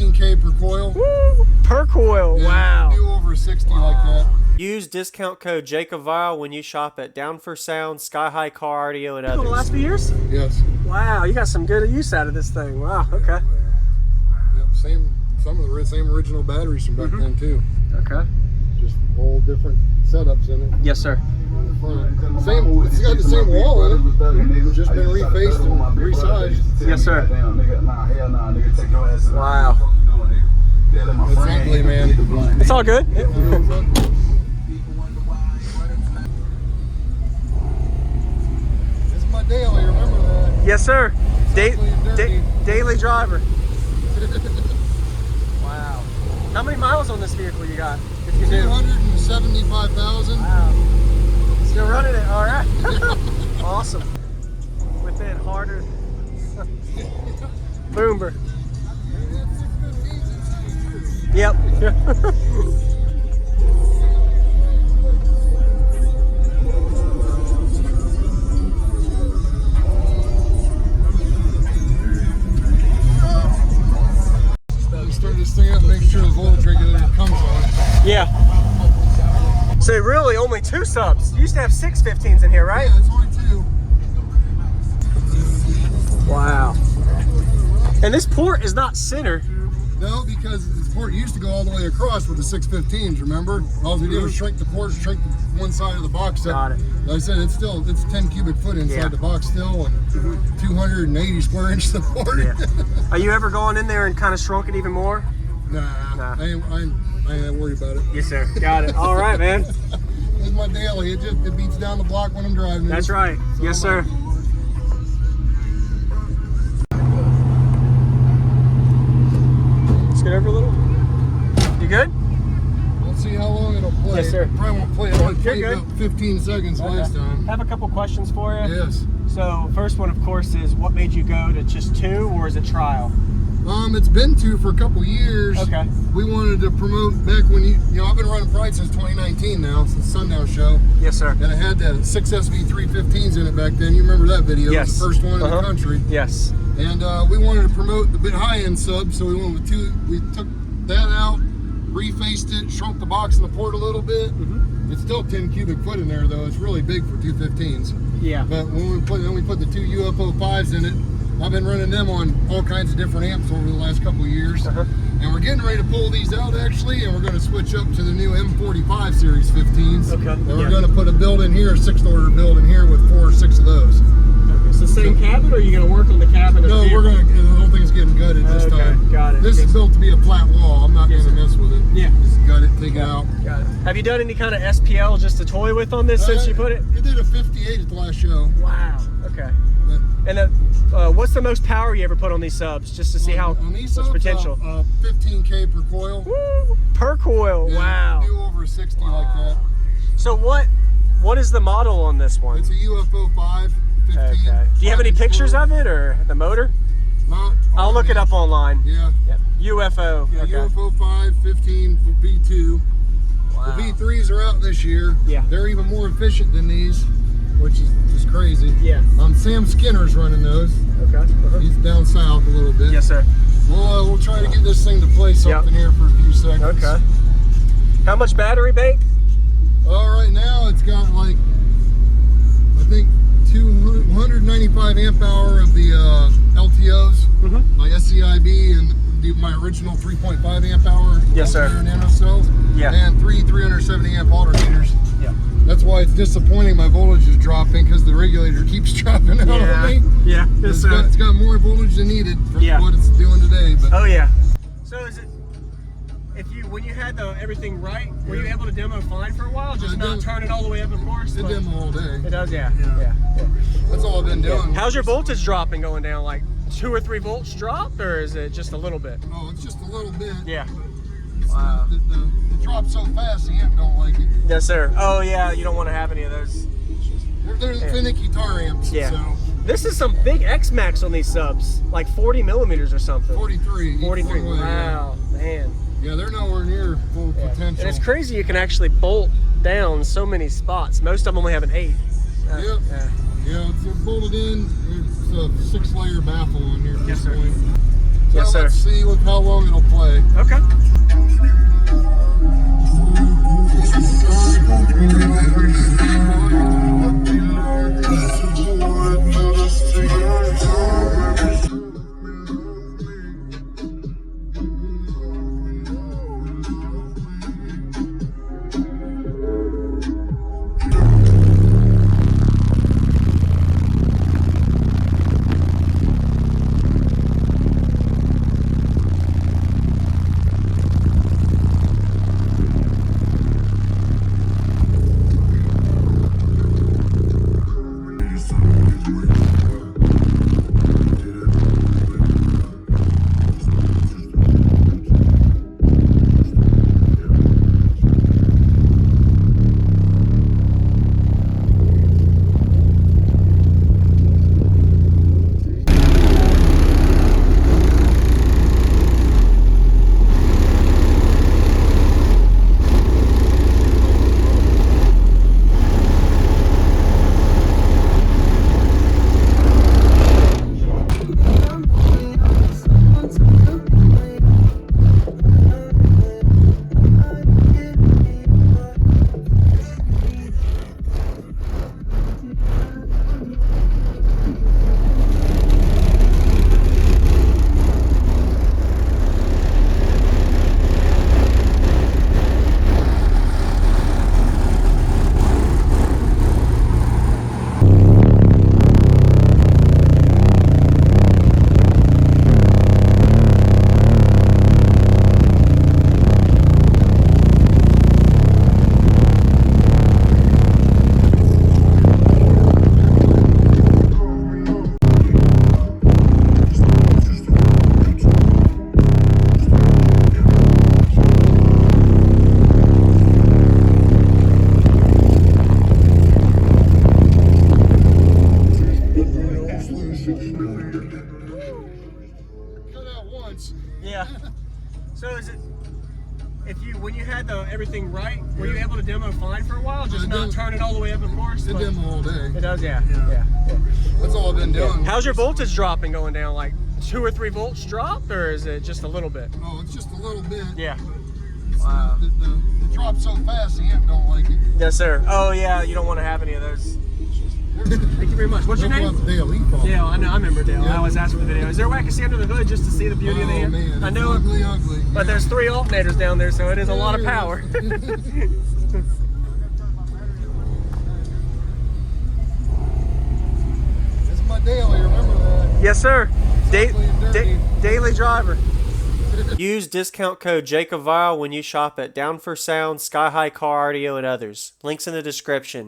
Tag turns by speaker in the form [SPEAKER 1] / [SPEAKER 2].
[SPEAKER 1] 15K per coil.
[SPEAKER 2] Woo! Per coil,
[SPEAKER 1] Yeah,
[SPEAKER 2] wow.
[SPEAKER 1] do over 60 like that.
[SPEAKER 3] Use discount code JACOBVILE when you shop at Down for Sound, Sky High Car Audio, and
[SPEAKER 2] The
[SPEAKER 3] others.
[SPEAKER 2] last few years?
[SPEAKER 1] Yes.
[SPEAKER 2] Wow, you got some good use out of this thing. Wow, okay.
[SPEAKER 1] Yep, some of the same original batteries from back then too.
[SPEAKER 2] Okay.
[SPEAKER 1] Just all different setups in it.
[SPEAKER 2] Yes, sir.
[SPEAKER 1] It's got the same wall in it. It's just been refaced and resized.
[SPEAKER 2] Yes, sir. Wow.
[SPEAKER 1] It's ugly, man.
[SPEAKER 2] It's all good.
[SPEAKER 1] It's my daily, remember that.
[SPEAKER 2] Yes, sir.
[SPEAKER 1] Ugly and dirty.
[SPEAKER 2] Daily driver. Wow. How many miles on this vehicle you got? If you do.
[SPEAKER 1] 275,000.
[SPEAKER 2] Wow. Still running it, all right. Awesome. Within harder. Boomer. Yep.
[SPEAKER 1] You start this thing up, make sure the voltage regulator comes on.
[SPEAKER 2] Yeah. So really only 2 subs. You used to have 6 15s in here, right?
[SPEAKER 1] Yeah, it's only 2.
[SPEAKER 2] Wow. And this port is not center.
[SPEAKER 1] No, because the port used to go all the way across with the 615s, remember? All we did was shrink the port, shrink the one side of the box up.
[SPEAKER 2] Got it.
[SPEAKER 1] Like I said, it's 10 cubic foot inside the box still, and 280 square inches of port.
[SPEAKER 2] Yeah. Are you ever going in there and kind of shrunk it even more?
[SPEAKER 1] Nah. I ain't that worried about it.
[SPEAKER 2] Yes, sir. Got it. All right, man.
[SPEAKER 1] It's my daily. It beats down the block when I'm driving.
[SPEAKER 2] That's right.
[SPEAKER 1] So
[SPEAKER 2] yes, sir. Let's get over a little. You good?
[SPEAKER 1] We'll see how long it'll play.
[SPEAKER 2] Yes, sir.
[SPEAKER 1] Probably won't play. It only played
[SPEAKER 2] good.
[SPEAKER 1] about 15 seconds last time.
[SPEAKER 2] I have a couple questions for you.
[SPEAKER 1] Yes.
[SPEAKER 2] So first one, of course, is what made you go to just 2, or is it trial?
[SPEAKER 1] It's been 2 for a couple years.
[SPEAKER 2] Okay.
[SPEAKER 1] We wanted to promote back when you know, I've been running Pride since 2019 now, since Sundown Show.
[SPEAKER 2] Yes, sir.
[SPEAKER 1] And it had the 6 SV315s in it back then. You remember that video?
[SPEAKER 2] Yes.
[SPEAKER 1] It was the first one in the country.
[SPEAKER 2] Yes.
[SPEAKER 1] And we wanted to promote the bit high-end sub, so we went with 2. We took that out, refaced it, shrunk the box and the port a little bit. It's still 10 cubic foot in there though. It's really big for 215s.
[SPEAKER 2] Yeah.
[SPEAKER 1] But when we put the 2 UFO 5s in it, I've been running them on all kinds of different amps over the last couple of years. And we're getting ready to pull these out actually, and we're going to switch up to the new M45 series 15s.
[SPEAKER 2] Okay.
[SPEAKER 1] And we're going to put a build in here, a 6th-order build in here with 4 or 6 of those.
[SPEAKER 2] Okay. So same cabin, or are you going to work on the cabin?
[SPEAKER 1] No, we're going to, the whole thing's getting gutted this time.
[SPEAKER 2] Got it.
[SPEAKER 1] This is built to be a flat wall. I'm not going to mess with it.
[SPEAKER 2] Yeah.
[SPEAKER 1] Just gut it, take it out.
[SPEAKER 2] Got it. Have you done any kind of SPL just to toy with on this since you put it?
[SPEAKER 1] It did a 58 at the last show.
[SPEAKER 2] Wow. Okay.
[SPEAKER 1] But
[SPEAKER 2] And what's the most power you ever put on these subs, just to see how
[SPEAKER 1] on these
[SPEAKER 2] much
[SPEAKER 1] subs,
[SPEAKER 2] potential?
[SPEAKER 1] 15K per coil.
[SPEAKER 2] Woo! Per coil.
[SPEAKER 1] Yeah,
[SPEAKER 2] Wow.
[SPEAKER 1] do over 60 like that.
[SPEAKER 2] So what is the model on this one?
[SPEAKER 1] It's a UFO 5 15.
[SPEAKER 2] Okay. Do you have any pictures of it or the motor? I'll look it up online.
[SPEAKER 1] Yeah.
[SPEAKER 2] Yep. UFO.
[SPEAKER 1] Yeah,
[SPEAKER 2] Okay.
[SPEAKER 1] UFO 5 15 V2.
[SPEAKER 2] Wow.
[SPEAKER 1] The V3s are out this year.
[SPEAKER 2] Yeah.
[SPEAKER 1] They're even more efficient than these, which is just crazy.
[SPEAKER 2] Yeah.
[SPEAKER 1] Sam Skinner's running those.
[SPEAKER 2] Okay.
[SPEAKER 1] He's down south a little bit.
[SPEAKER 2] Yes, sir.
[SPEAKER 1] We'll try to get this thing to play something here for a few seconds.
[SPEAKER 2] Okay. How much battery bank?
[SPEAKER 1] Right now it's got like, I think 195 amp hour of the LTOs, my SCIB and my original 3.5 amp hour.
[SPEAKER 2] Yes, sir.
[SPEAKER 1] Nano cells.
[SPEAKER 2] Yeah.
[SPEAKER 1] And 370 amp alternators.
[SPEAKER 2] Yeah.
[SPEAKER 1] That's why it's disappointing my voltage is dropping, because the regulator keeps dropping out on me.
[SPEAKER 2] Yeah. Yes, sir.
[SPEAKER 1] It's got more voltage than needed for
[SPEAKER 2] Yeah.
[SPEAKER 1] what it's doing today. But
[SPEAKER 2] Oh yeah. So is it, when you had everything right, were you able to demo fine for a while? Just not turn it all the way up, of course?
[SPEAKER 1] it demo all day.
[SPEAKER 2] It does, yeah. Yeah.
[SPEAKER 1] That's all I've been doing.
[SPEAKER 2] How's your voltage dropping going down? Like 2 or 3 volts drop, or is it just a little bit?
[SPEAKER 1] Oh, it's just a little bit.
[SPEAKER 2] Yeah.
[SPEAKER 1] Wow. It drops so fast, the amp don't like it.
[SPEAKER 2] Yes, sir. Oh yeah, you don't want to have any of those.
[SPEAKER 1] They're finicky tar amps.
[SPEAKER 2] Yeah.
[SPEAKER 1] So
[SPEAKER 2] This is some big X-Max on these subs, like 40 millimeters or something.
[SPEAKER 1] 43.
[SPEAKER 2] 43.
[SPEAKER 1] One way,
[SPEAKER 2] Wow, man.
[SPEAKER 1] Yeah, they're nowhere near full potential.
[SPEAKER 2] And it's crazy you can actually bolt down so many spots. Most of them only have an 8.
[SPEAKER 1] Yep.
[SPEAKER 2] Yeah.
[SPEAKER 1] Yeah, it's bolted in. It's a 6-layer baffle on here at
[SPEAKER 2] Yes,
[SPEAKER 1] this
[SPEAKER 2] sir.
[SPEAKER 1] point. So
[SPEAKER 2] Yes, sir.
[SPEAKER 1] let's see how long it'll play.
[SPEAKER 2] Yeah. So is it, when you had everything right, were you able to demo fine for a while? Just not turn it all the way up, of course?
[SPEAKER 1] It demo all day.
[SPEAKER 2] It does, yeah. Yeah.
[SPEAKER 1] That's all I've been doing.
[SPEAKER 2] How's your voltage dropping going down? Like 2 or 3 volts dropped, or is it just a little bit?
[SPEAKER 1] Oh, it's just a little bit.
[SPEAKER 2] Yeah.
[SPEAKER 1] Wow. It drops so fast, the amp don't like it.
[SPEAKER 2] Yes, sir. Oh, yeah, you don't want to have any of those. Thank you very much. What's your name?
[SPEAKER 1] Dale,
[SPEAKER 2] Dale, I know, I remember Dale. Yeah. I always ask for the video. Is there a way I can see under the hood just to see the beauty of the amp?
[SPEAKER 1] Man,
[SPEAKER 2] I know
[SPEAKER 1] ugly, ugly.
[SPEAKER 2] But there's 3 alternators down there, so it is a lot of power.
[SPEAKER 1] This is my daily, remember that?
[SPEAKER 2] Yes, sir. Daily driver.
[SPEAKER 3] Use discount code JacobVile when you shop at Down for Sound, Sky High Car Audio, and others. Links in the description.